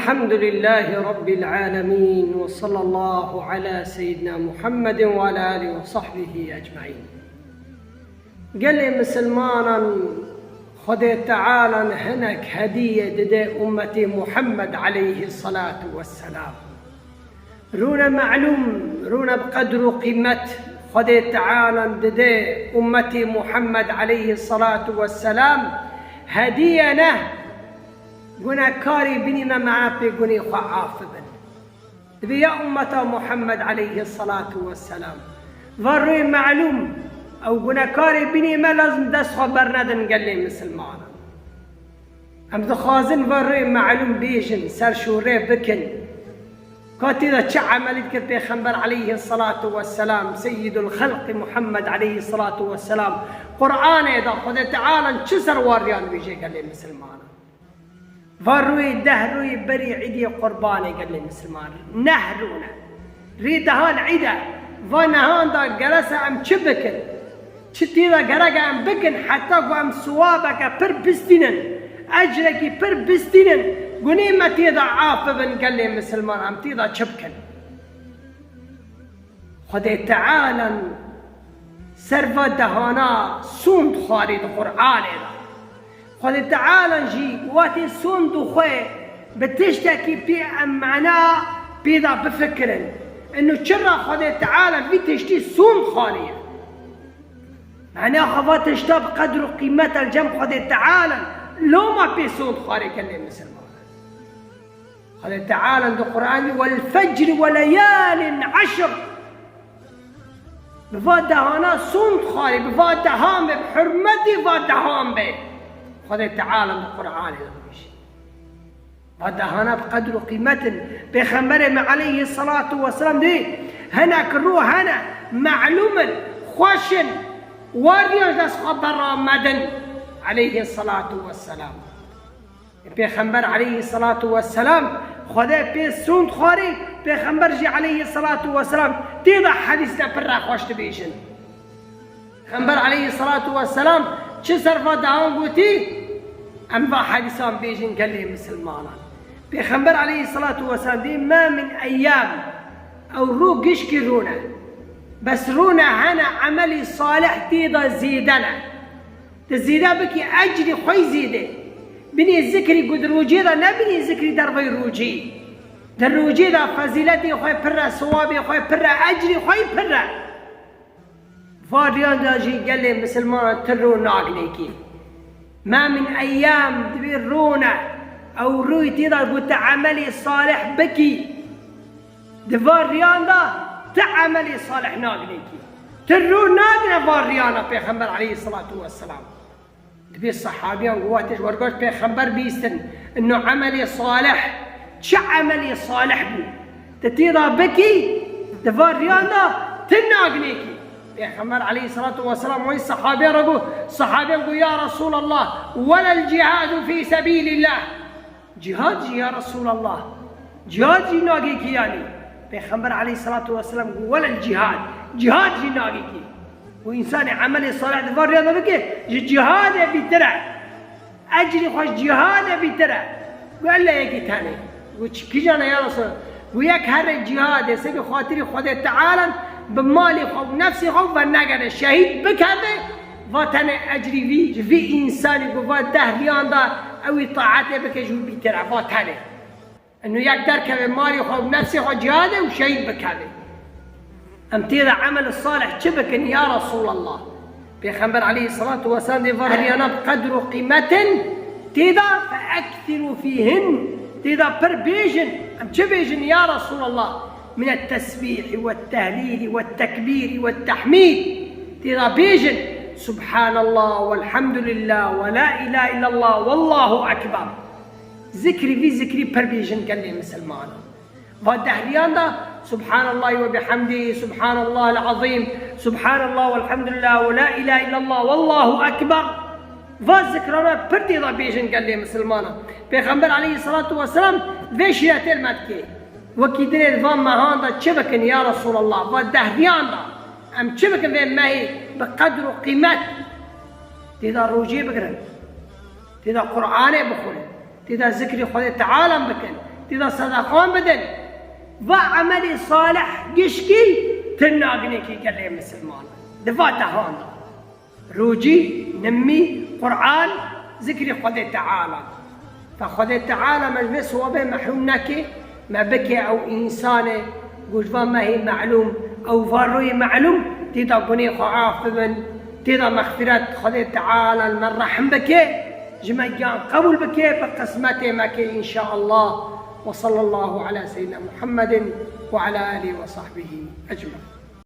الحمد لله رب العالمين، وصلى الله على سيدنا محمد وعلى آله وصحبه أجمعين. قال لي مسلمانا خذ تعالى هناك هدية لدى أمتي محمد عليه الصلاة والسلام. رونا معلوم رونا بقدر قيمة خذ تعالى لدى أمتي محمد عليه الصلاة والسلام هدية نه قلنا كاري بني ما معاه بيقولي خعاف بن تبي يا أمة محمد عليه الصلاة والسلام ضروري معلوم أو قلنا كاري بني ما لازم دس خبرنا دن قال لي مسلمان أم دخازن ضروري معلوم بيجن سر شوري بكن كاتي ذا شع عملت بيخنبر عليه الصلاة والسلام سيد الخلق محمد عليه الصلاة والسلام قرآن إذا خذ تعالى شسر واريان بيجي قال لي مسلمان فروي دهروي بري عيدي قرباني قال لي مسلمان نهرونا ريد هان عيدا فنهان دا جلسة أم شبكن شتي دا جرجة أم بكن حتى قام سوابك بر بستينن أجرك بر بستينن قني ما تيدا عافبن قال لي مسلمان أم تيدا شبكن خذ تعالى سرفا دهانا سوند خارج القرآن خذ تعالى نجي واتي سوند خوي بتشتكي بي معناه بيضا بفكر انه شرا خذ تعالى بتشتي سوند خالية معناه خذ تشتاب قدر قيمة الجنب خذ تعالى لو ما بي سوند خالي كان لي مسلمان خذ تعالى عند القرآن والفجر وليال عشر بفاد دهانا سوند خالي بفاد دهام بحرمتي بفاد دهام به خذ تعالى من القرآن هذا هنا بقدر قيمة بخمر عليه الصلاة والسلام دي هناك الروح هنا معلوما خوشن وريوز خبر مدن عليه الصلاة والسلام بخمر عليه الصلاة والسلام خذ بيسون خاري بخمر عليه الصلاة والسلام تيضا حديثنا برا خوش تبيشن خمر عليه الصلاة والسلام شسر فدعون قوتي أم حديثان بيجن قال لي مسلمانا بيخبر عليه الصلاة والسلام دي ما من أيام أو رو قشكي رونا بس رونا هنا عملي صالح تيضا زيدنا تزيدا بكي أجري خوي زيدة بني ذكري قد روجي دا نبني ذكري دربي روجي در روجي دا فزيلتي خوي برا صوابي خوي برا أجري خوي برا فاريان داجي قال لي مسلمان ترو ناقليكي ما من أيام تبيرونا أو روي تيضا قلت عملي صالح بكي دفار ريانا تعملي صالح ناقليكي ترو ناقنا فار ريانا بيخمبر عليه الصلاة والسلام تبي الصحابيان قواتش ورقوش بيخمبر بيستن إنه عملي صالح عملي صالح بي تتيضا بكي دفار ريانا تناقليكي بيغمبر عليه الصلاة والسلام وين الصحابة رقوا الصحابة يقول يا رسول الله ولا الجهاد في سبيل الله جهاد يا رسول الله جهاد ناقيك يعني بيغمبر عليه الصلاة والسلام يقول ولا الجهاد جهاد ناقيك وإنسان عمل صالح دفار رياضة بكي جهاد بترع أجري خوش جهاد بترع قال له يكي تاني وكي جانا يا رسول الله وياك هر الجهاد يسيقي خاطري خذ تعالى بمالي خوف نفسي خوف ونقر الشهيد بكذا واتنا أجري في إنسان يقول دهريان دا أو طاعته بكجو بيترع واتنا إنه يقدر كذا مالي خوف نفسي خوف جهاده وشهيد بكذا أم تيذا عمل الصالح شبكن يا رسول الله بيخبر عليه الصلاة والسلام دي ظهريانا بقدر قيمة تيذا فأكثروا فيهن تيذا بربيجن أم شبيجن يا رسول الله من التسبيح والتهليل والتكبير والتحميد ترى بيجن سبحان الله والحمد لله ولا إله إلا الله والله أكبر ذكري في ذكري بربيجن قال لي مسلمان والدهريان ده سبحان الله وبحمده سبحان الله العظيم سبحان الله والحمد لله ولا إله إلا الله والله أكبر فذكرنا بردي ذا بيجن قال لي مسلمان بيغمبر عليه الصلاة والسلام فيش يا المتكي وكيدري فان مهان دا شبكن يا رسول الله والدهريان دا أم شبكن ذي ما هي بقدر قيمة تدا روجي بكرن تدا قرآن بخون تدا ذكري خذ تعالى بكن تدا صدقان بدن وعملي صالح قشكي تناقنيكي قال لي مسلمان دفاته هون روجي نمي قرآن ذكري خذ تعالى فخذ تعالى مجلس هو به محرومناكي ما بكي أو إنسانه قوجبا ما هي معلوم أو فاروي معلوم تدا قني خعاف من تدا مغفرة خذ تعالى المن رحم بكي جمعيان قبول بكي بقسمته مكي إن شاء الله. وصلى الله على سيدنا محمد وعلى آله وصحبه أجمعين.